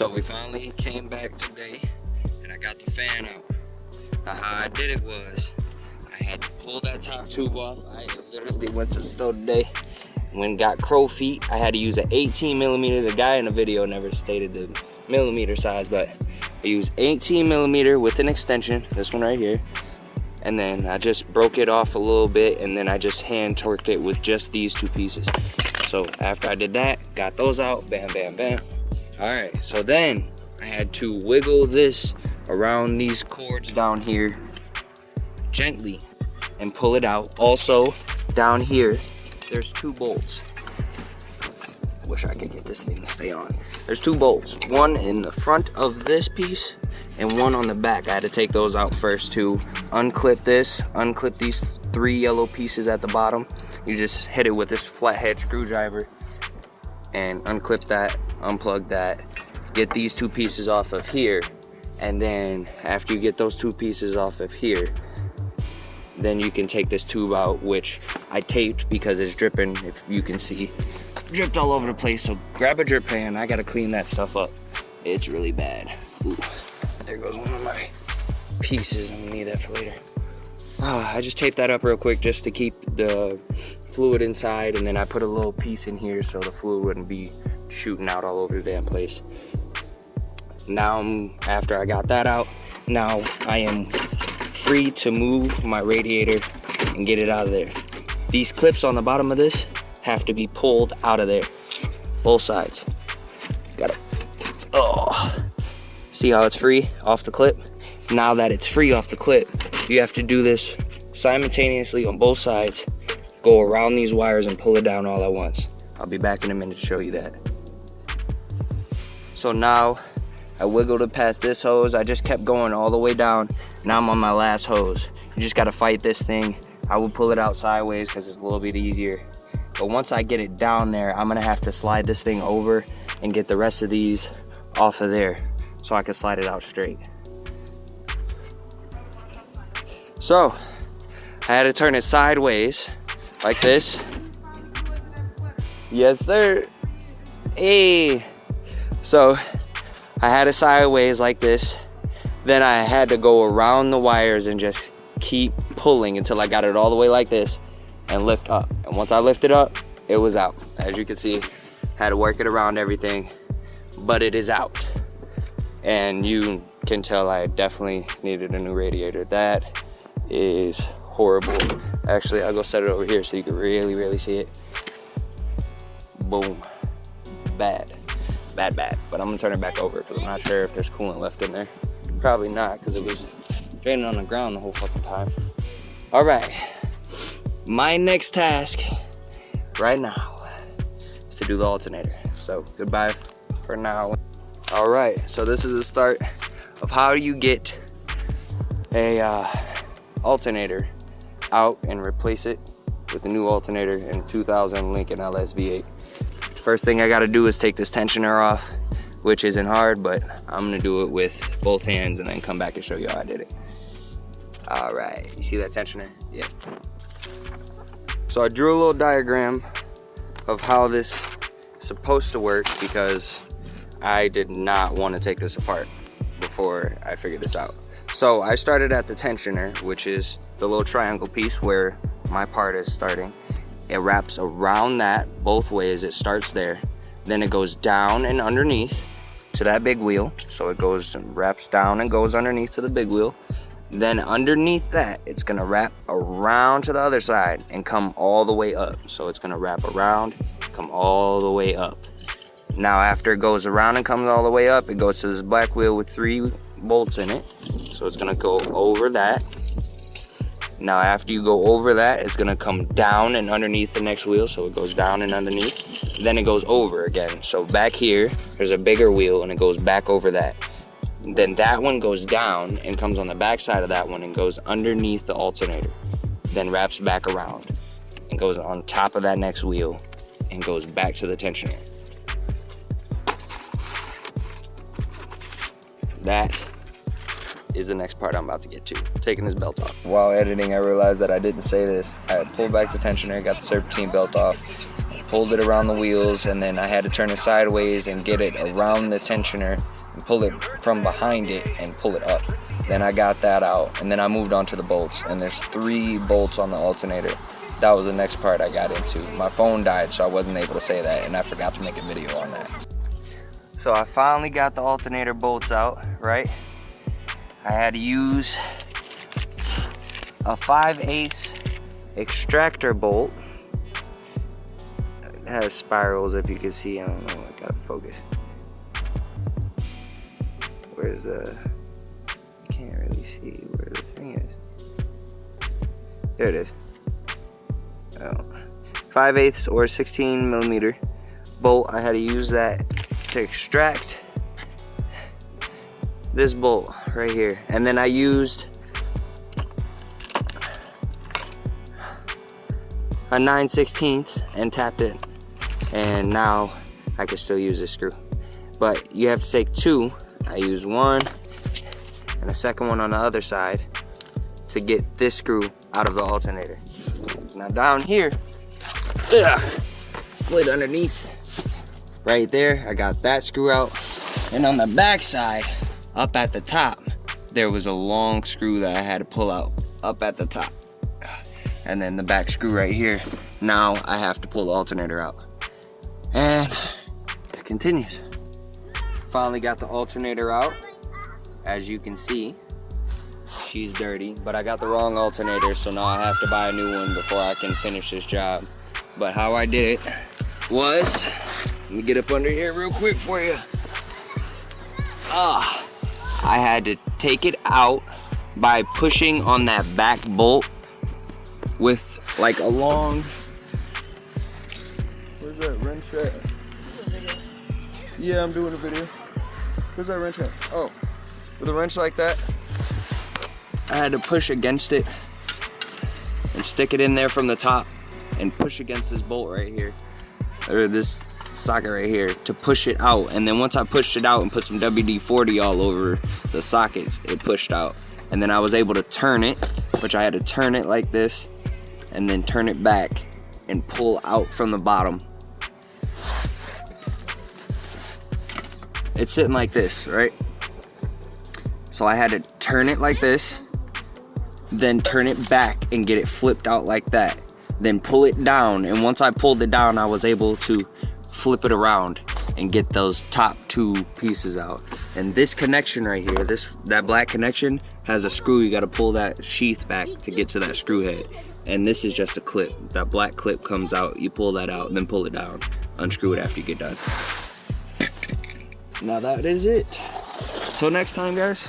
So we finally came back today and I got the fan out. Now how I did it was, I had to pull that top tube off. I literally went to the store today, when got crow feet. I had to use an 18 millimeter. The guy in the video never stated the millimeter size, but I used 18 millimeter with an extension, this one right here. And then I just broke it off a little bit, and then I just hand torqued it with just these two pieces. So after I did that, got those out, bam, bam, bam. All right, so then I had to wiggle this around these cords down here gently and pull it out. Also, down here, there's two bolts. Wish I could get this thing to stay on. There's two bolts, one in the front of this piece and one on the back. I had to take those out first to unclip this, unclip these three yellow pieces at the bottom. You just hit it with this flathead screwdriver and unclip that, unplug that, get these two pieces off of here. And then after you get those two pieces off of here, then you can take this tube out, which I taped because it's dripping. If you can see, it's dripped all over the place. So grab a drip pan. I gotta clean that stuff up. It's really bad. Ooh, there goes one of my pieces. I'm gonna need that for later. I just taped that up real quick just to keep the fluid inside, and then I put a little piece in here so the fluid wouldn't be shooting out all over the damn place. Now, after I got that out, now I am free to move my radiator and get it out of there. These clips on the bottom of this have to be pulled out of there, both sides. Got it. Oh, see how it's free off the clip? Now that it's free off the clip, you have to do this simultaneously on both sides. Go around these wires and pull it down all at once. I'll be back in a minute to show you that. So now I wiggled it past this hose. I just kept going all the way down. Now I'm on my last hose. You just gotta fight this thing. I will pull it out sideways because it's a little bit easier. But once I get it down there, I'm gonna have to slide this thing over and get the rest of these off of there so I can slide it out straight. So I had to turn it sideways like this. Yes, sir. Hey. So I had it sideways like this. Then I had to go around the wires and just keep pulling until I got it all the way like this and lift up. And once I lifted up, it was out. As you can see, had to work it around everything, but it is out. And you can tell I definitely needed a new radiator. That is horrible. Actually, I'll go set it over here so you can really see it. Boom. Bad. Bad. But I'm gonna turn it back over because I'm not sure if there's coolant left in there. Probably not, because it was draining on the ground the whole fucking time. All right, my next task right now is to do the alternator. So goodbye for now. All right, so this is the start of how you get a alternator out and replace it with a new alternator in a 2000 Lincoln LS V8. First thing I gotta do is take this tensioner off, which isn't hard, but I'm gonna do it with both hands and then come back and show you how I did it. All right, you see that tensioner? Yeah. So I drew a little diagram of how this is supposed to work because I did not want to take this apart before I figured this out. So I started at the tensioner, which is the little triangle piece where my part is starting. It wraps around that both ways. It starts there. Then it goes down and underneath to that big wheel. So it goes and wraps down and goes underneath to the big wheel. Then underneath that, it's gonna wrap around to the other side and come all the way up. So it's gonna wrap around, come all the way up. Now after it goes around and comes all the way up, it goes to this black wheel with 3 bolts in it. So it's gonna go over that. Now after you go over that, it's gonna come down and underneath the next wheel. So it goes down and underneath. Then it goes over again. So back here, there's a bigger wheel and it goes back over that. Then that one goes down and comes on the back side of that one and goes underneath the alternator. Then wraps back around and goes on top of that next wheel and goes back to the tensioner. That is the next part I'm about to get to, taking this belt off. While editing, I realized that I didn't say this. I had pulled back the tensioner, got the serpentine belt off, pulled it around the wheels, and then I had to turn it sideways and get it around the tensioner and pull it from behind it and pull it up. Then I got that out, and then I moved on to the bolts, and there's 3 bolts on the alternator. That was the next part I got into. My phone died, so I wasn't able to say that, and I forgot to make a video on that. So I finally got the alternator bolts out, right? I had to use a 5/8 extractor bolt. It has spirals, if you can see. I don't know, I gotta focus. Where's the, I can't really see where the thing is. There it is. Oh. 5/8 or 16mm bolt. I had to use that to extract this bolt right here. And then I used a 9/16 and tapped it, and now I can still use this screw. But you have to take 2. I use 1 and a second one on the other side to get this screw out of the alternator. Now down here, slid underneath right there, I got that screw out, and on the back side up at the top there was a long screw that I had to pull out up at the top, and then the back screw right here. Now I have to pull the alternator out, and this continues. Finally got the alternator out. As you can see, she's dirty, but I got the wrong alternator, so now I have to buy a new one before I can finish this job. But how I did it was, let me get up under here real quick for you. I had to take it out by pushing on that back bolt with like a long, where's that wrench at? Yeah, I'm doing a video. Where's that wrench at? Oh, with a wrench like that, I had to push against it and stick it in there from the top and push against this bolt right here, or this socket right here, to push it out. And then once I pushed it out and put some WD-40 all over the sockets, it pushed out. And then I was able to turn it, which I had to turn it like this and then turn it back and pull out from the bottom. It's sitting like this, right? So I had to turn it like this, then turn it back and get it flipped out like that, then pull it down. And once I pulled it down, I was able to flip it around and get those top 2 pieces out. And this connection right here, that black connection has a screw. You got to pull that sheath back to get to that screw head. And this is just a clip. That black clip comes out, you pull that out, and then pull it down. Unscrew it after you get done. Now that is it. Till next time, guys.